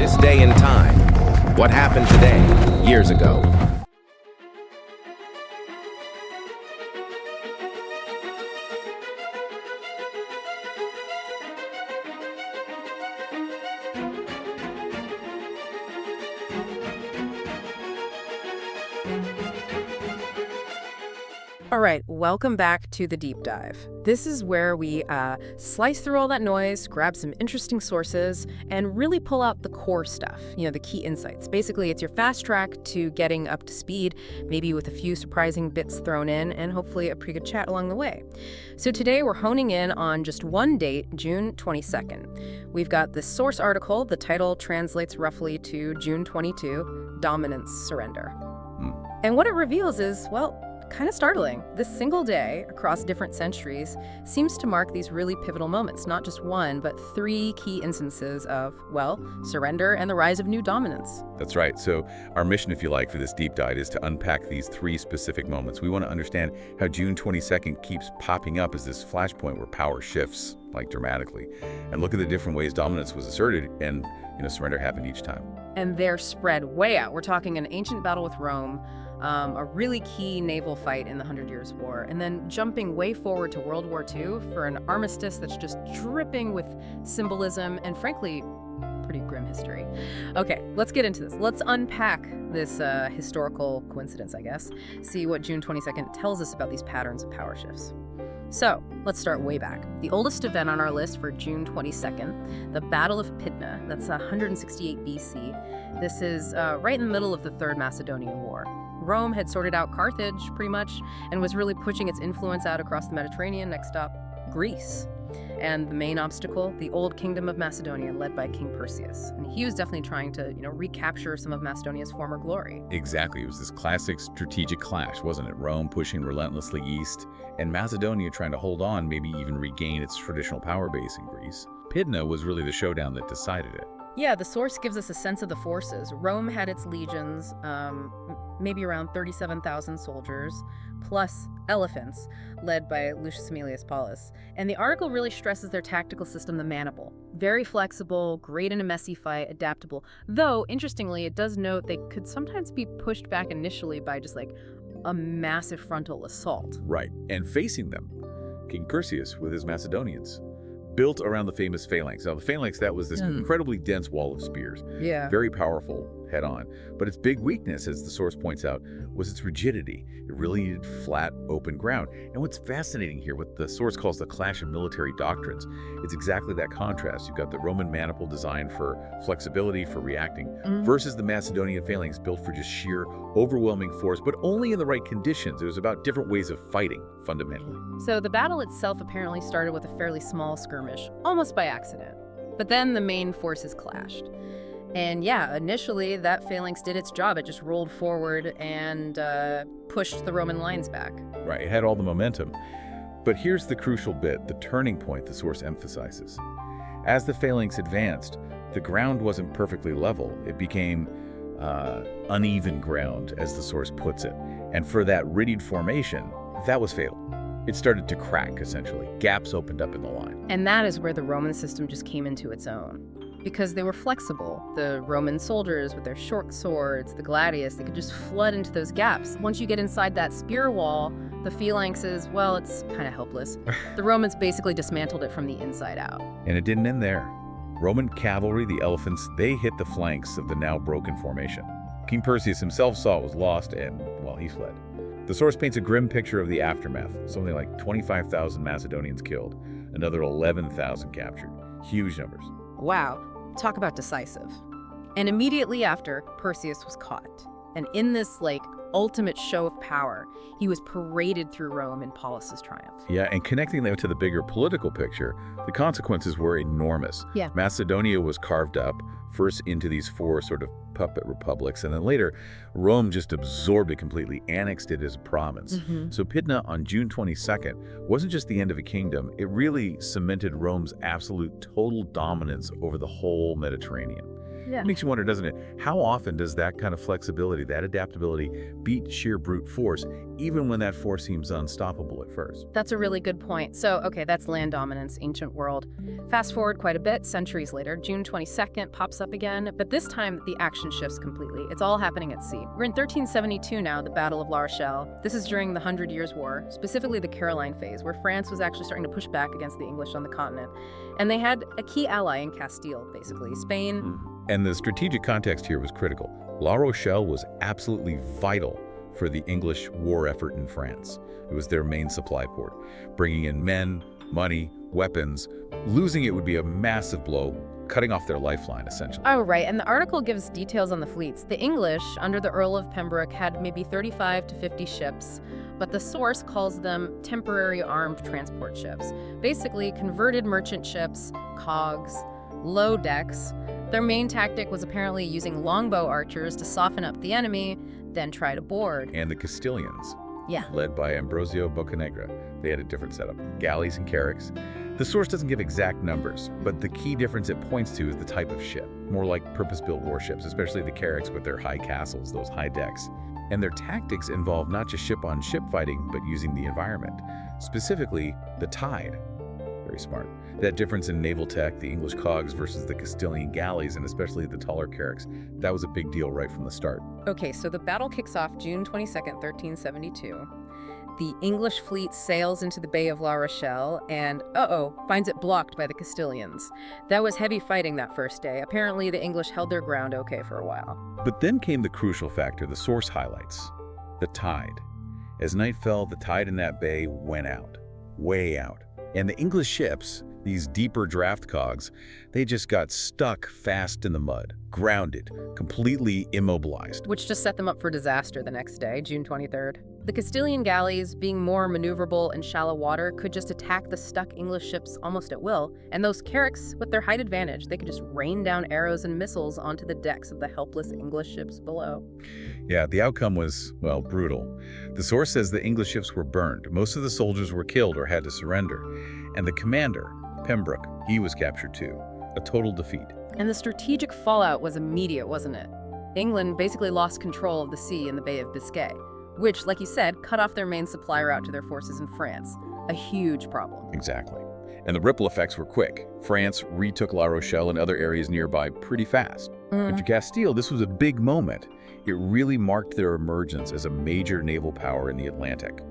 This day and time. What happened today, years ago? All right, welcome back to the deep dive. This is where we slice through all that noise, grab some interesting sources, and really pull out the core stuff, the key insights. Basically, it's your fast track to getting up to speed, maybe with a few surprising bits thrown in, and hopefully a pretty good chat along the way. So today we're honing in on just one date, June 22nd. We've got this source article. The title translates roughly to June 22, Dominance Surrender. And what it reveals is, well, kind of startling. This single day across different centuries seems to mark these really pivotal moments, not just one, but three key instances of, well, surrender and the rise of new dominance. That's right. So our mission, if you like, for this deep dive is to unpack these three specific moments. We want to understand how June 22nd keeps popping up as this flashpoint where power shifts, like dramatically, and look at the different ways dominance was asserted and, surrender happened each time. And they're spread way out. We're talking an ancient battle with Rome, a really key naval fight in the 100 Years' War, and then jumping way forward to World War II for an armistice that's just dripping with symbolism and, frankly, pretty grim history. Okay, let's get into this. Let's unpack this historical coincidence, I guess, see what June 22nd tells us about these patterns of power shifts. So, let's start way back. The oldest event on our list for June 22nd, the Battle of Pydna, that's 168 BC. This is right in the middle of the Third Macedonian War. Rome had sorted out Carthage, pretty much, and was really pushing its influence out across the Mediterranean. Next up, Greece. And the main obstacle, the old kingdom of Macedonia, led by King Perseus. And he was definitely trying to, recapture some of Macedonia's former glory. Exactly. It was this classic strategic clash, wasn't it? Rome pushing relentlessly east, and Macedonia trying to hold on, maybe even regain its traditional power base in Greece. Pydna was really the showdown that decided it. Yeah, the source gives us a sense of the forces. Rome had its legions, maybe around 37,000 soldiers, plus elephants, led by Lucius Aemilius Paulus. And the article really stresses their tactical system, the maniple. Very flexible, great in a messy fight, adaptable. Though, interestingly, it does note they could sometimes be pushed back initially by just like a massive frontal assault. Right, and facing them, King Perseus with his Macedonians, built around the famous phalanx. Now, the phalanx, that was this incredibly dense wall of spears. Yeah. Very powerful head-on. But its big weakness, as the source points out, was its rigidity. It really needed flat, open ground. And what's fascinating here, what the source calls the clash of military doctrines, it's exactly that contrast. You've got the Roman maniple designed for flexibility, for reacting, versus the Macedonian phalanx built for just sheer, overwhelming force, but only in the right conditions. It was about different ways of fighting, fundamentally. So the battle itself apparently started with a fairly small skirmish, almost by accident. But then the main forces clashed. And yeah, initially that phalanx did its job. It just rolled forward and pushed the Roman lines back. Right, it had all the momentum. But here's the crucial bit, the turning point the source emphasizes. As the phalanx advanced, the ground wasn't perfectly level. It became uneven ground, as the source puts it. And for that ridged formation, that was fatal. It started to crack, essentially. Gaps opened up in the line. And that is where the Roman system just came into its own. Because they were flexible. The Roman soldiers with their short swords, the gladius, they could just flood into those gaps. Once you get inside that spear wall, the phalanxes, well, it's kind of helpless. The Romans basically dismantled it from the inside out. And it didn't end there. Roman cavalry, the elephants, they hit the flanks of the now broken formation. King Perseus himself saw it was lost and, well, he fled. The source paints a grim picture of the aftermath. Something like 25,000 Macedonians killed, another 11,000 captured. Huge numbers. Wow. Talk about decisive. And immediately after, Perseus was caught. And in this, ultimate show of power, he was paraded through Rome in Paulus's triumph. Yeah, and connecting that to the bigger political picture, the consequences were enormous. Yeah. Macedonia was carved up, first into these four sort of puppet republics, and then later, Rome just absorbed it completely, annexed it as a province. So Pydna on June 22nd wasn't just the end of a kingdom, it really cemented Rome's absolute total dominance over the whole Mediterranean. Yeah. It makes you wonder, doesn't it? How often does that kind of flexibility, that adaptability, beat sheer brute force, even when that force seems unstoppable at first? That's a really good point. So, okay, that's land dominance, ancient world. Fast forward quite a bit, centuries later, June 22nd pops up again, but this time the action shifts completely. It's all happening at sea. We're in 1372 now, the Battle of La Rochelle. This is during the Hundred Years' War, specifically the Caroline phase, where France was actually starting to push back against the English on the continent. And they had a key ally in Castile, basically, Spain. And the strategic context here was critical. La Rochelle was absolutely vital for the English war effort in France. It was their main supply port, bringing in men, money, weapons. Losing it would be a massive blow, cutting off their lifeline, essentially. Oh, right, and the article gives details on the fleets. The English, under the Earl of Pembroke, had maybe 35 to 50 ships, but the source calls them temporary armed transport ships. Basically, converted merchant ships, cogs, low decks. Their main tactic was apparently using longbow archers to soften up the enemy, then try to board. And the Castilians, Yeah. led by Ambrosio Boccanegra, they had a different setup, galleys and carracks. The source doesn't give exact numbers, but the key difference it points to is the type of ship, more like purpose-built warships, especially the carracks with their high castles, those high decks. And their tactics involve not just ship-on-ship fighting, but using the environment, specifically the tide. Very smart. That difference in naval tech, the English cogs versus the Castilian galleys, and especially the taller carracks, that was a big deal right from the start. Okay, so the battle kicks off June 22nd, 1372. The English fleet sails into the Bay of La Rochelle and, finds it blocked by the Castilians. That was heavy fighting that first day. Apparently, the English held their ground okay for a while. But then came the crucial factor the source highlights, the tide. As night fell, the tide in that bay went out, way out. And the English ships, these deeper draft cogs, they just got stuck fast in the mud, grounded, completely immobilized. Which just set them up for disaster the next day, June 23rd. The Castilian galleys, being more maneuverable in shallow water, could just attack the stuck English ships almost at will, and those carracks, with their height advantage, they could just rain down arrows and missiles onto the decks of the helpless English ships below. Yeah, the outcome was, well, brutal. The source says the English ships were burned. Most of the soldiers were killed or had to surrender. And the commander, Pembroke, he was captured too. A total defeat. And the strategic fallout was immediate, wasn't it? England basically lost control of the sea in the Bay of Biscay, which, like you said, cut off their main supply route to their forces in France. A huge problem. Exactly. And the ripple effects were quick. France retook La Rochelle and other areas nearby pretty fast. And for Castile, this was a big moment. It really marked their emergence as a major naval power in the Atlantic.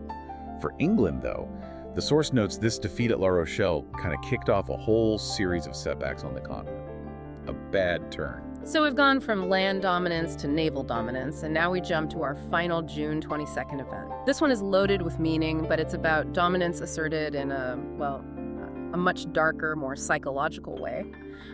For England, though, the source notes this defeat at La Rochelle kind of kicked off a whole series of setbacks on the continent. A bad turn. So we've gone from land dominance to naval dominance, and now we jump to our final June 22nd event. This one is loaded with meaning, but it's about dominance asserted in a much darker, more psychological way.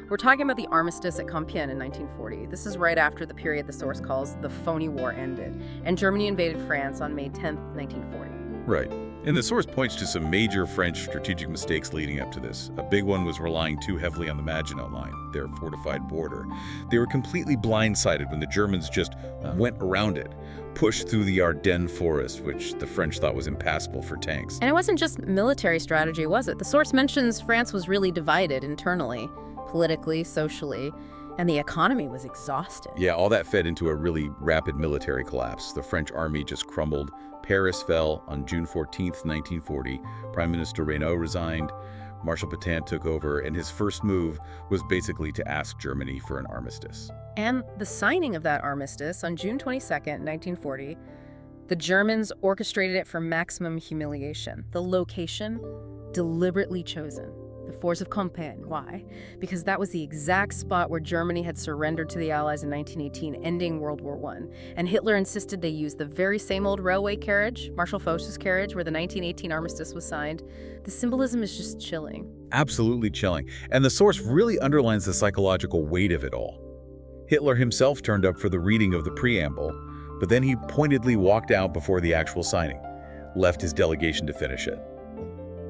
We're talking about the Armistice at Compiègne in 1940. This is right after the period the source calls the phony war ended, and Germany invaded France on May 10th, 1940. Right. And the source points to some major French strategic mistakes leading up to this. A big one was relying too heavily on the Maginot Line, their fortified border. They were completely blindsided when the Germans just went around it, pushed through the Ardennes forest, which the French thought was impassable for tanks. And it wasn't just military strategy, was it? The source mentions France was really divided internally, politically, socially, and the economy was exhausted. Yeah, all that fed into a really rapid military collapse. The French army just crumbled. Paris fell on June 14th, 1940. Prime Minister Reynaud resigned. Marshal Pétain took over, and his first move was basically to ask Germany for an armistice. And the signing of that armistice on June 22nd, 1940, the Germans orchestrated it for maximum humiliation. The location, deliberately chosen. The forts of Compiègne. Why? Because that was the exact spot where Germany had surrendered to the Allies in 1918, ending World War I. And Hitler insisted they use the very same old railway carriage, Marshal Foch's carriage, where the 1918 armistice was signed. The symbolism is just chilling. Absolutely chilling. And the source really underlines the psychological weight of it all. Hitler himself turned up for the reading of the preamble, but then he pointedly walked out before the actual signing, left his delegation to finish it.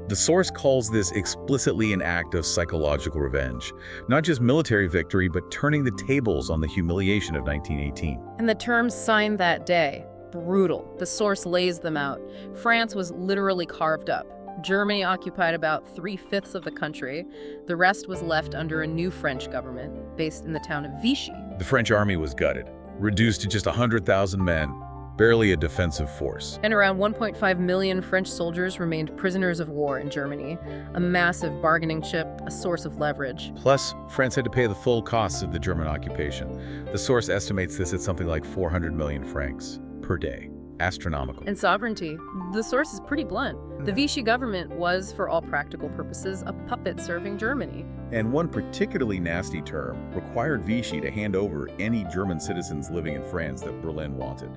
The source calls this explicitly an act of psychological revenge, not just military victory, but turning the tables on the humiliation of 1918. And the terms signed that day, brutal. The source lays them out. France was literally carved up. Germany occupied about 3/5 of the country. The rest was left under a new French government based in the town of Vichy, The French army was gutted, reduced to just 100,000 men, barely a defensive force. And around 1.5 million French soldiers remained prisoners of war in Germany, a massive bargaining chip, a source of leverage. Plus, France had to pay the full costs of the German occupation. The source estimates this at something like 400 million francs per day. Astronomical. And sovereignty. The source is pretty blunt. The Vichy government was, for all practical purposes, a puppet serving Germany. And one particularly nasty term required Vichy to hand over any German citizens living in France that Berlin wanted.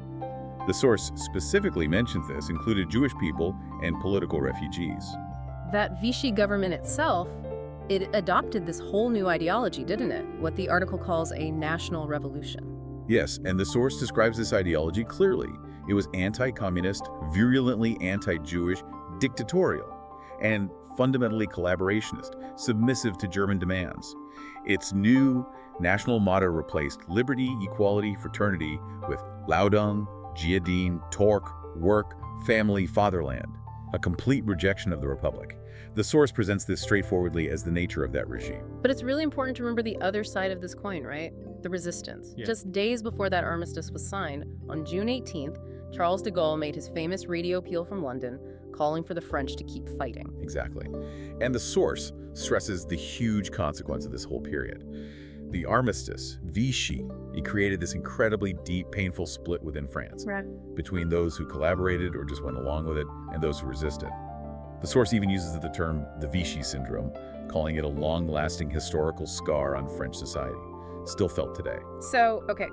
The source specifically mentions this included Jewish people and political refugees. That Vichy government itself, it adopted this whole new ideology, didn't it? What the article calls a national revolution. Yes, and the source describes this ideology clearly. It was anti-communist, virulently anti-Jewish, dictatorial, and fundamentally collaborationist, submissive to German demands. Its new national motto replaced liberty, equality, fraternity with Laudung, Giadin, Torque, work, family, fatherland, a complete rejection of the Republic. The source presents this straightforwardly as the nature of that regime. But it's really important to remember the other side of this coin, right? The resistance. Yeah. Just days before that armistice was signed, on June 18th, Charles de Gaulle made his famous radio appeal from London, calling for the French to keep fighting. Exactly. And the source stresses the huge consequence of this whole period. The Armistice, Vichy, it created this incredibly deep, painful split within France, Right. between those who collaborated or just went along with it and those who resisted. The source even uses the term the Vichy syndrome, calling it a long-lasting historical scar on French society, still felt today. So, okay,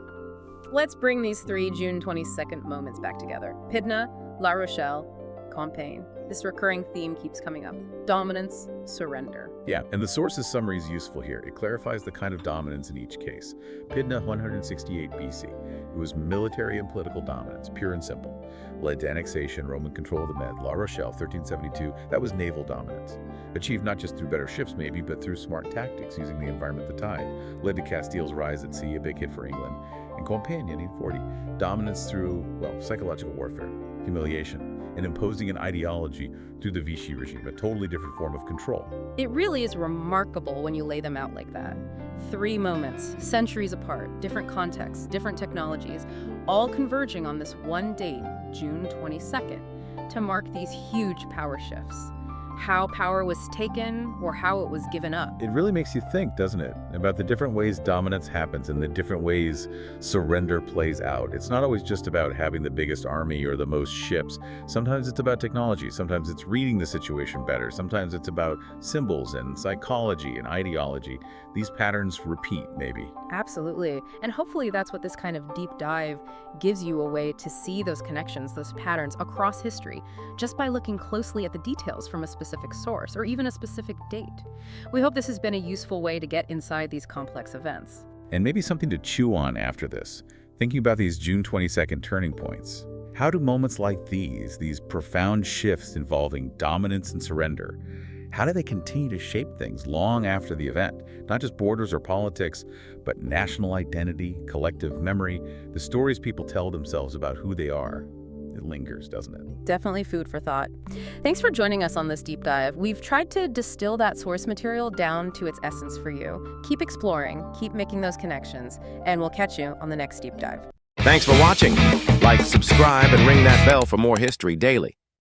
let's bring these three June 22nd moments back together. Pydna, La Rochelle, Compiègne. This recurring theme keeps coming up. Dominance, surrender. Yeah, and the source's summary is useful here. It clarifies the kind of dominance in each case. Pydna, 168 BC. It was military and political dominance, pure and simple. Led to annexation, Roman control of the Med. La Rochelle, 1372, that was naval dominance. Achieved not just through better ships maybe, but through smart tactics using the environment at the time. Led to Castile's rise at sea, a big hit for England. And Compiègne, 1840, dominance through, well, psychological warfare, humiliation, and imposing an ideology through the Vichy regime, a totally different form of control. It really is remarkable when you lay them out like that. Three moments, centuries apart, different contexts, different technologies, all converging on this one date, June 22nd, to mark these huge power shifts. How power was taken or how it was given up. It really makes you think, doesn't it, about the different ways dominance happens and the different ways surrender plays out. It's not always just about having the biggest army or the most ships. Sometimes it's about technology. Sometimes it's reading the situation better. Sometimes it's about symbols and psychology and ideology. These patterns repeat, maybe. Absolutely. And hopefully that's what this kind of deep dive gives you a way to see those connections, those patterns across history, just by looking closely at the details from a specific source or even a specific date. We hope this has been a useful way to get inside these complex events. And maybe something to chew on after this, thinking about these June 22nd turning points. How do moments like these profound shifts involving dominance and surrender, how do they continue to shape things long after the event? Not just borders or politics, but national identity, collective memory, the stories people tell themselves about who they are. It lingers, doesn't it? Definitely food for thought. Thanks for joining us on this deep dive. We've tried to distill that source material down to its essence for you. Keep exploring, keep making those connections, and we'll catch you on the next deep dive. Thanks for watching. Like, subscribe, and ring that bell for more history daily.